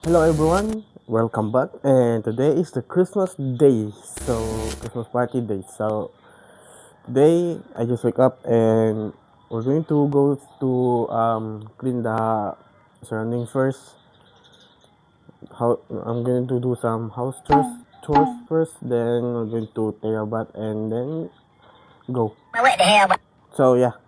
Hello everyone, welcome back. And today is the Christmas day, Christmas party day. So today I just wake up and we're going to go to clean the surroundings first. How I'm going to do some chores first. Then we're going to take a bath and then go. So yeah.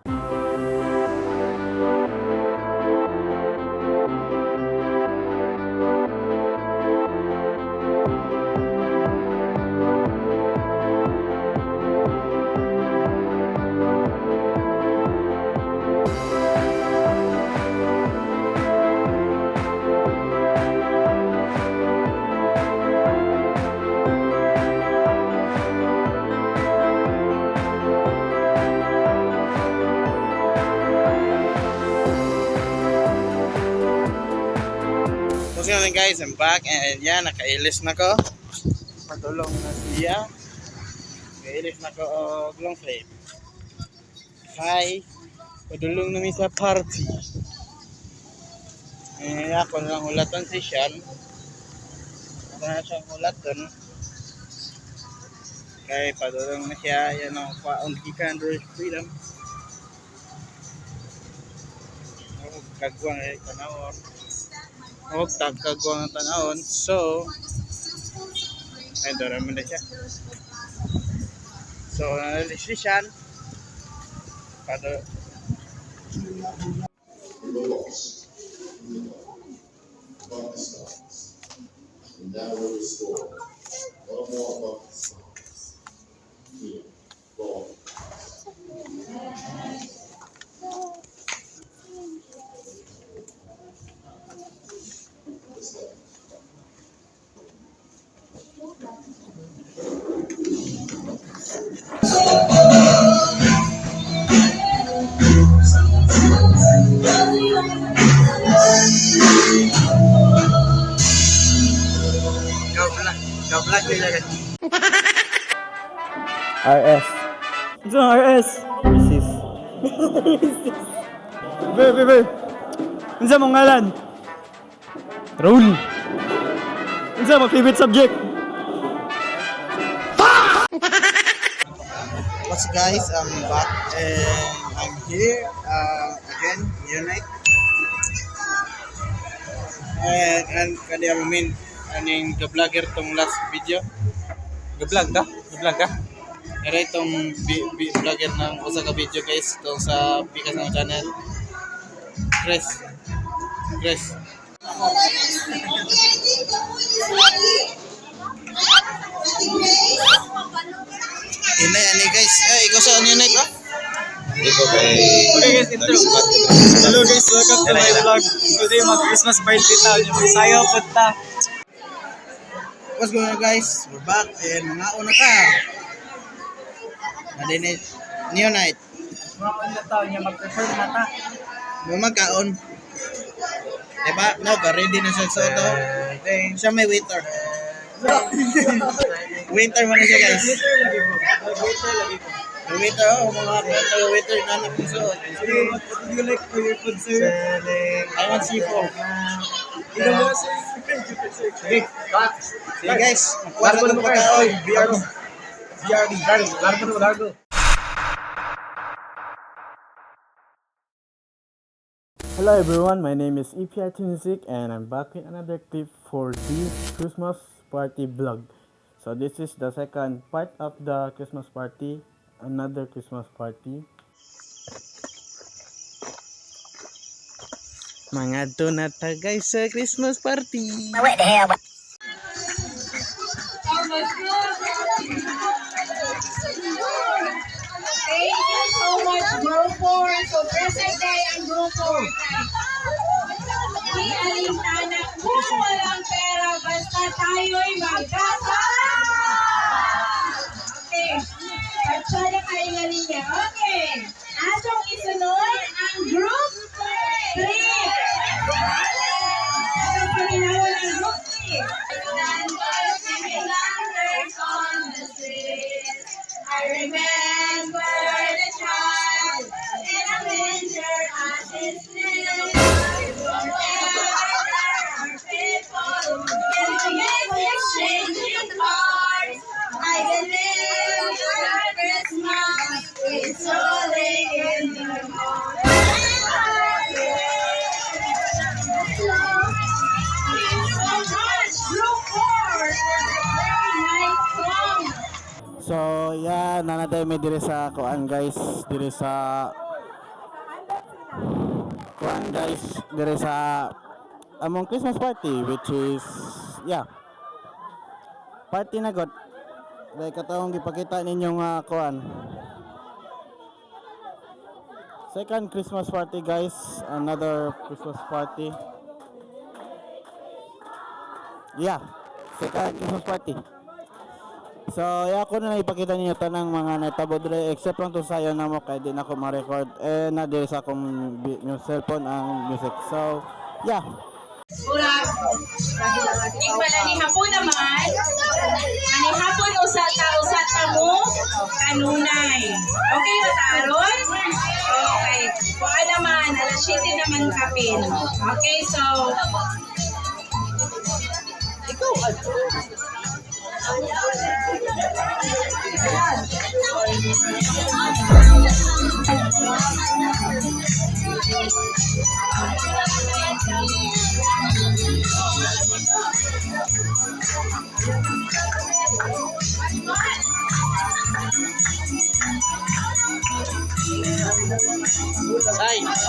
What's going on guys, I'm back and yan, nakailis na ko. Patulong na siya. Nakailis na ko og long sleeve. Hi, padulong na mi sa party. Ako lang hulaton si Sean. Ako na siyang hulaton. Kaya padulong na siya, yan ang kwaon gikan Royal Freedom. Kagwang tanawon. Kagwang ang tanawon. So, ay doon na siya. So, nanalis si Sean. Above the stars, and thou will restore no more above the stars. Here, Lord. Ikaw vlog nila guys. RS. Ito ang RS. Resist. Be. Unsa mong ngalan? Raul. Unsa mo favorite subject? What's guys, I'm back and I'm here again, Unite. And kani ang main aning ka-vlogger tong last video. Ga-vlog ka? Pero itong vlogger ng usa ka video guys, itong sa Pikas ng channel. Chris. Inay ani guys. Ikaw sa Unite ba? Okay guys, intro. Hello guys, welcome to my vlog. Today mag-Christmas party ta. Sayaw po ta. What's going on guys? We're back and mga una ka. Nadinit Unite. Mga na tao niya mag-perform na ta. Magkaon. Diba? No, ready na siya sa auto. Siya may waiter. Waiter mo na siya guys. May waiter, mga waiter na nagpusuot. What do you like for your food, sir? I want seafood. Okay. Sige guys, magkwara ng pagkaon. Largo. Hello everyone, my name is EPI26 and I'm back with another clip for this Christmas party vlog. So this is the second part of the Christmas party, another Christmas party. Mga donata guys sa Christmas party. Thank you so much, Group 4. So, present day ang Group 4. Di alintana kung walang pera, basta tayo'y magkasama. Okay. Actually, kayo nga ninyo. Okay. Atong isunod ang Group 3. Atong paminawan ang Group 3. On the street, I remember the child in a manger as his name. Forever faithful. yeah, nanatay may dire sa kuan guys, dire sa kuan guys, dire sa among Christmas party which is yeah, party na god. Like katong gipakita ninyong kuan. Second Christmas party guys, another Christmas party. Yeah, second Christmas party. So, ako na ipakita ninyo tanang mga natabo dire except lang to sayo na mo kay di na ako ma-record na dire sa akong yung cellphone ang music. So, yeah. Ura, pala ni hapon naman, ani hapon usata mo, kanunay. Okay ba taron? Okay. Kuha naman, alas 7 naman kapin. Okay, so,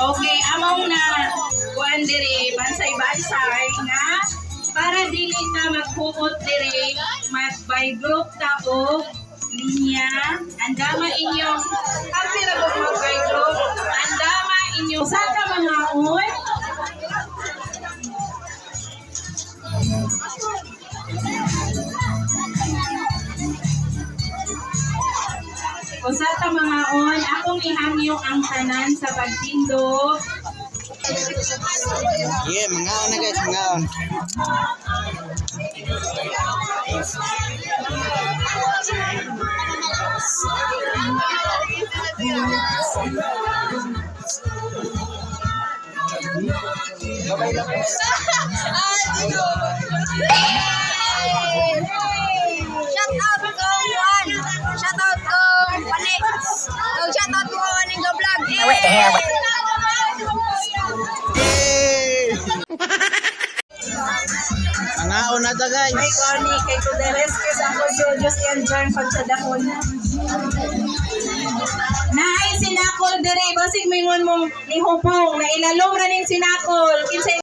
okay, among na kuan dire bansay-bansay na para dili ta maghuot dire by group ta og linya, andama inyong kasi ra mag by group, andama inyong sa ka mga on. Usa ta mga on, akong ihangyo ang tanan sa pagtindog. Yeah, mangaon na guys, mangaon. Shout out kong Juan. Shout out kong Panik. Shout out ko aning vlog. What the hell? Mangaon na ta guys. May kani kay Kuderes kay sa ko Diyos yan dyan pag sa dahon. Naay sinakol dire basig mingon mo ni hupong na ilalom ra ning sinakol kinsa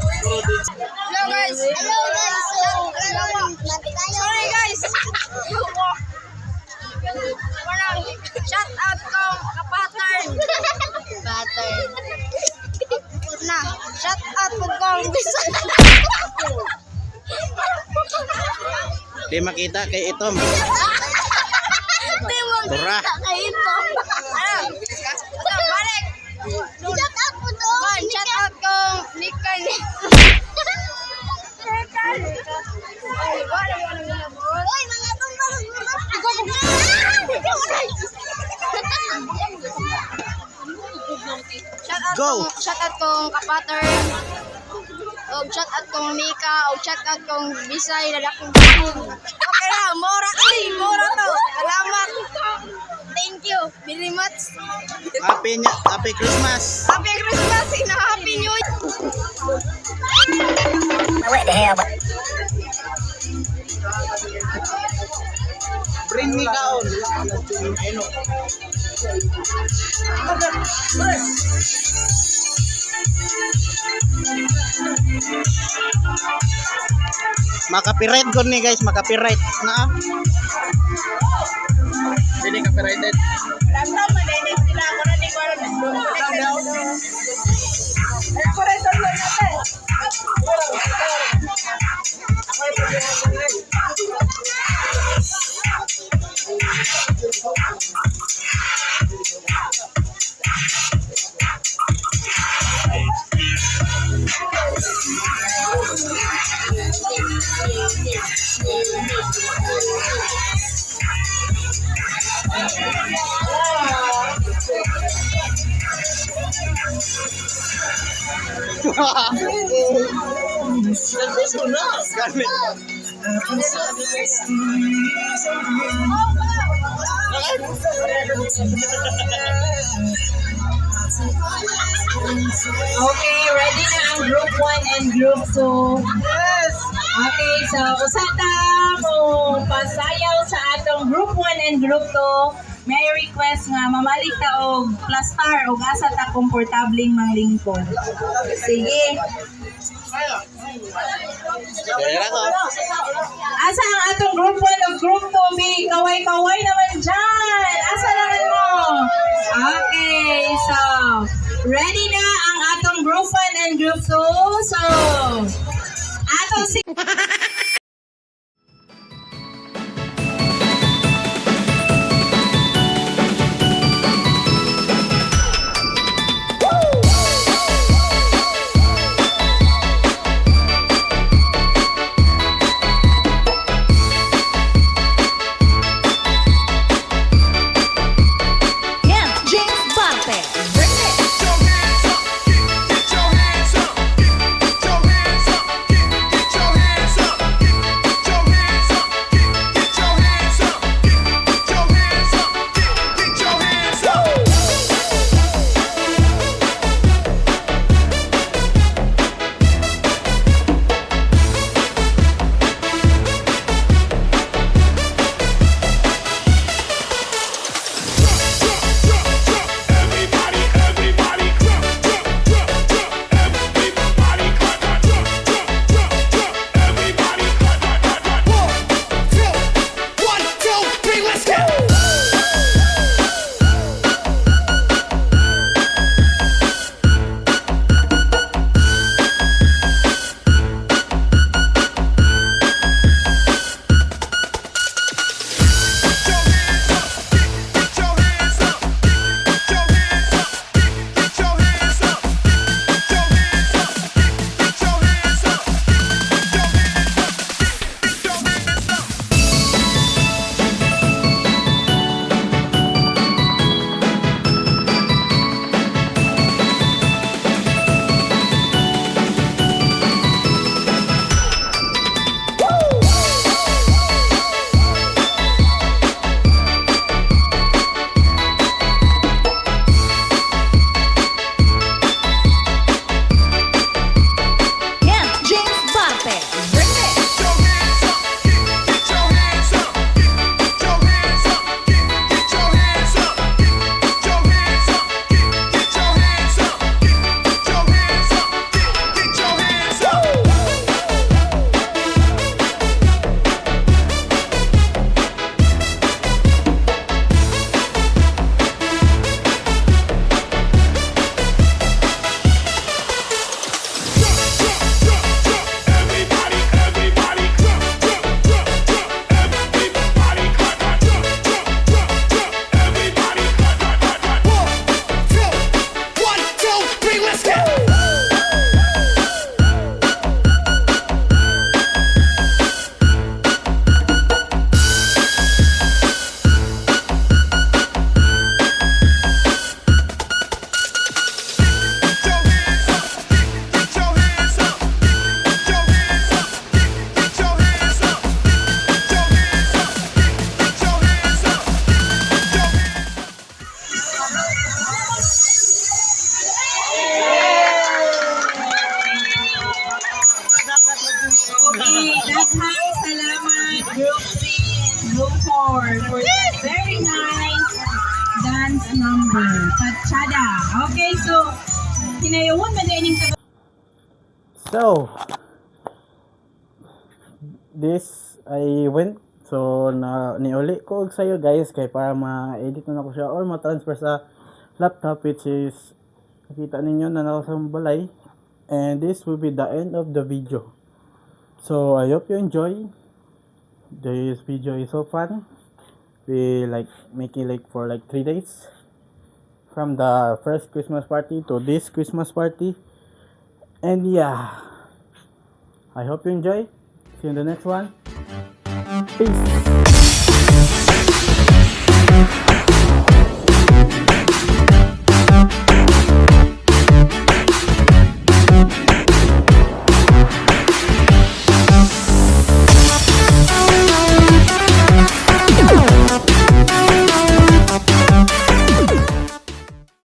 Hello guys. Hello guys. Sorry guys. Shout out kong kapatern. Pattern. Na, shout out po kong bisa. Di makita kay itom. Tura. Ano? Balik. Shout out po to. Shout out kong Nikan. Oy, mga tumbang. Shout out kong kapatern. Og shout out kong Mika, og shout out kong Bisay na dakong bahon. Okay na, mora to. Salamat. Thank you very much. Happy Christmas. Happy Christmas and Happy New Year. What the hell? Bring me kaon. Ano? Maka-copyright ko ni guys, maka-copyright na. Hindi copyrighted. Lantaw malinis sila ako na ni ko alam Corrector lang natin. Okay, ready na ang group 1 and group 2. Yes! Okay, so usata mo pasayaw sa atong group 1 and group 2. May request nga mamalik ta og plastar og asa ta komportabling manglingkod. Sige. Asa ang atong group 1 o group 2, B? Kaway-kaway naman dyan. Asa naman mo? Okay, so ready na ang atong group 1 and group 2. So, atong si... Daghang salamat Group 3 and Group 4 for that very nice dance number. Pachada. Okay, so hinayawon man din yung So, this I went so na niuli ko og sayo guys kay para ma-edit na ko siya or ma-transfer sa laptop, which is nakita ninyo na nasa balay, and this will be the end of the video. So I hope you enjoy. This video is so fun. We like making like for like 3 days from the first Christmas party to this Christmas party. And yeah, I hope you enjoy. See you in the next one. Peace.